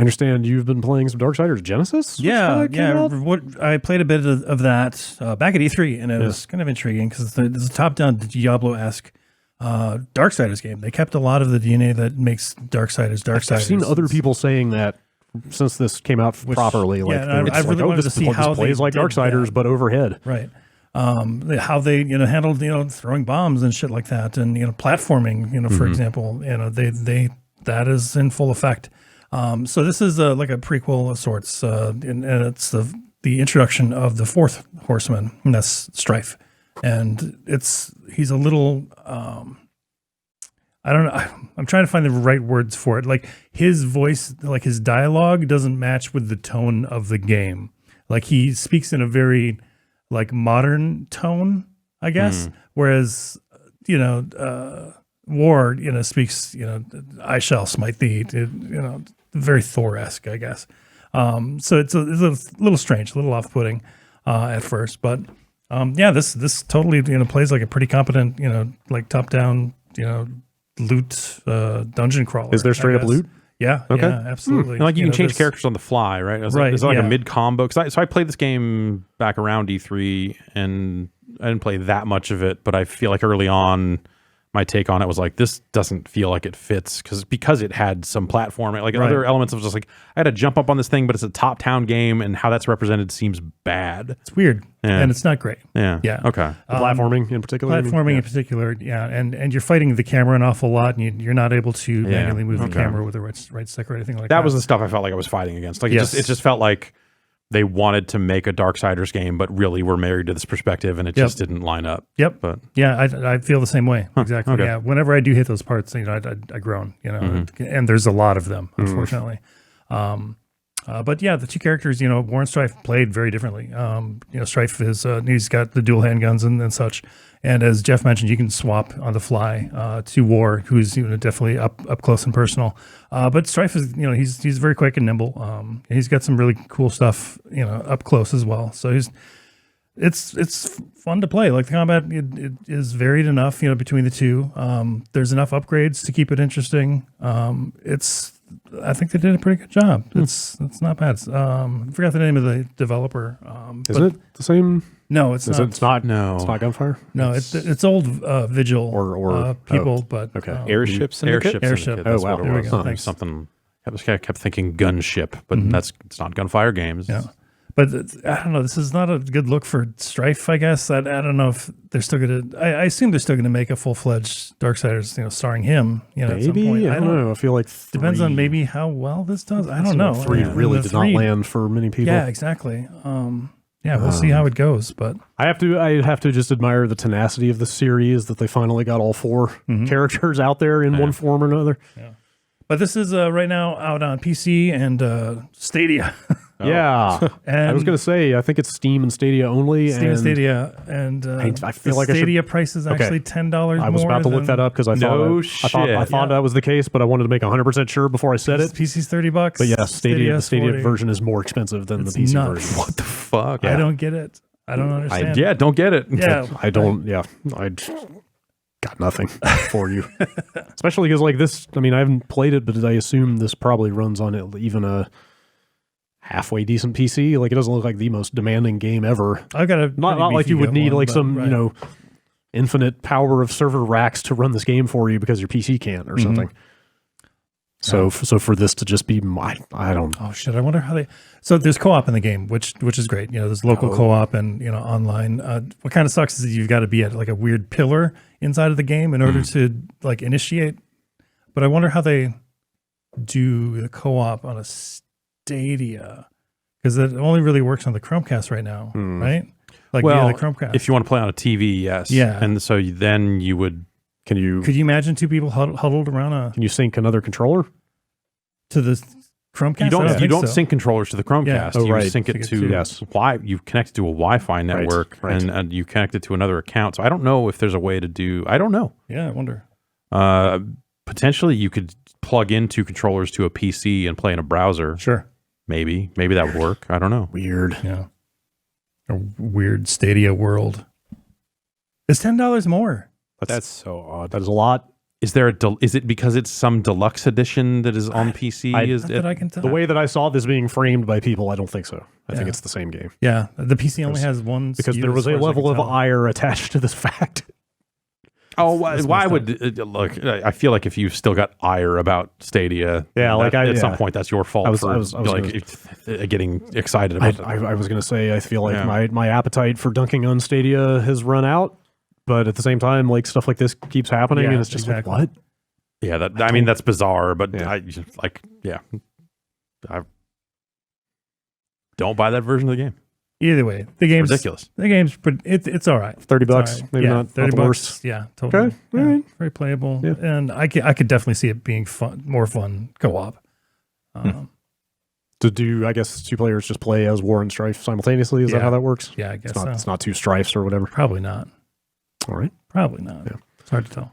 understand you've been playing some Darksiders Genesis. Yeah. I played a bit of that back at E3, and it was kind of intriguing because it's a top-down Diablo-esque Darksiders game. They kept a lot of the DNA that makes Darksiders. I've seen other people saying that since this came out properly. I really wanted to see how plays like Darksiders, but overhead. Right. How they handled throwing bombs and shit like that, and platforming for example, they that is in full effect. So this is like a prequel of sorts, and it's the introduction of the fourth horseman, and that's Strife, and he's a little I don't know. I'm trying to find the right words for it. Like his voice, like his dialogue doesn't match with the tone of the game. Like he speaks in a very modern tone, I guess. Whereas, War, speaks, I shall smite thee, very Thor-esque, I guess. So it's a little strange, a little off-putting at first. But this totally, plays like a pretty competent, top-down, loot dungeon crawler. Is there straight up loot? Yeah, okay. Yeah, absolutely. And you can change characters on the fly, right? Is it like a mid combo? So I played this game back around E3, and I didn't play that much of it, but I feel like early on, my take on it was like, this doesn't feel like it fits because it had some platforming, other elements of just I had to jump up on this thing, but it's a top-down game, and how that's represented seems bad. It's weird, and it's not great. Yeah. Okay. The platforming in particular. In particular, yeah, and you're fighting the camera an awful lot, and you're not able to manually move the camera with the right stick or anything like that. That was the stuff I felt like I was fighting against. It just felt like they wanted to make a Darksiders game, but really were married to this perspective, and it just didn't line up. Yep. But I feel the same way. Exactly. Okay. Yeah. Whenever I do hit those parts, I groan. And there's a lot of them, unfortunately. But yeah, the two characters, War and Strife played very differently. Strife is he's got the dual handguns and such. And as Jeff mentioned, you can swap on the fly to War, who's definitely up close and personal. But Strife is he's very quick and nimble. And he's got some really cool stuff up close as well. So it's fun to play. Like the combat it is varied enough between the two. There's enough upgrades to keep it interesting. I think they did a pretty good job. It's not bad. I forgot the name of the developer. Isn't it the same? No, it's not. It's not. No, it's not Gunfire. No, it's old Vigil or people, but okay. Airship. Airship. That's wow. what it was. There we go. Something. I kept thinking gunship, but it's not Gunfire Games. Yeah. But I don't know. This is not a good look for Strife, I guess. I don't know if they're still going to. I assume they're still going to make a full-fledged Darksiders, starring him. Maybe at some point. I don't know. I feel like depends on maybe how well this does. I don't know. 3 really did not land for many people. Yeah, exactly. We'll see how it goes. But I have to just admire the tenacity of the series that they finally got all 4 characters out there in one form or another. Yeah. But this is right now out on PC and Stadia. Yeah, and I was going to say I think it's Steam and Stadia only. Steam and Stadia, and I feel like Stadia price is actually $10 more. I was about to look that up because I thought that was the case, but I wanted to make 100% sure before I said it. PC's $30, but yes, the Stadia version is more expensive than the PC version. What the fuck? I don't get it. I don't understand. Don't get it. Yeah, I don't. Yeah, I got nothing for you. Especially because this. I mean, I haven't played it, but I assume this probably runs on it even a halfway decent PC. It doesn't look like the most demanding game ever. I've got a not like you would need some infinite power of server racks to run this game for you because your PC can't or something. So for this to just be I don't. Oh shit! I wonder how they. So there's co-op in the game, which is great. There's local co-op and online. What kind of sucks is that you've got to be at a weird pillar inside of the game in order to initiate. But I wonder how they do the co-op on a Stadia, because it only really works on the Chromecast right now, right? Via the Chromecast. If you want to play on a TV, yes. Yeah. And so then you would. Could you imagine 2 people huddled around Can you sync another controller to the Chromecast? You don't sync controllers to the Chromecast. Yeah. Oh, you sync it to you connect it to a Wi-Fi network, right. And you connect it to another account. So I don't know if there's a way to do. I don't know. Yeah, I wonder. Potentially, you could plug in 2 controllers to a PC and play in a browser. Sure. Maybe that would work. I don't know. Weird. Yeah. A weird Stadia world. It's $10 more. That's so odd. That is a lot. Is there is it because it's some deluxe edition that is on PC? That I can tell. The way that I saw this being framed by people, I don't think so. I think it's the same game. Yeah, the PC only has one. Because there was a level of ire attached to this fact. Oh, why would look? I feel like if you've still got ire about Stadia, at some point that's your fault getting excited about it. I was going to say I feel like my appetite for dunking on Stadia has run out, but at the same time, like stuff like this keeps happening, and it's just like, what? Yeah, that's bizarre, but I don't buy that version of the game. Either way, the game's ridiculous. The game's it's all right. $30, maybe not $30. Worst. Yeah, totally. Okay, all right. Very playable, and I could definitely see it being more fun co-op. To do, I guess, 2 players just play as War and Strife simultaneously. Is that how that works? Yeah, I guess it's not 2 Strifes or whatever. Probably not. All right, probably not. Yeah. It's hard to tell.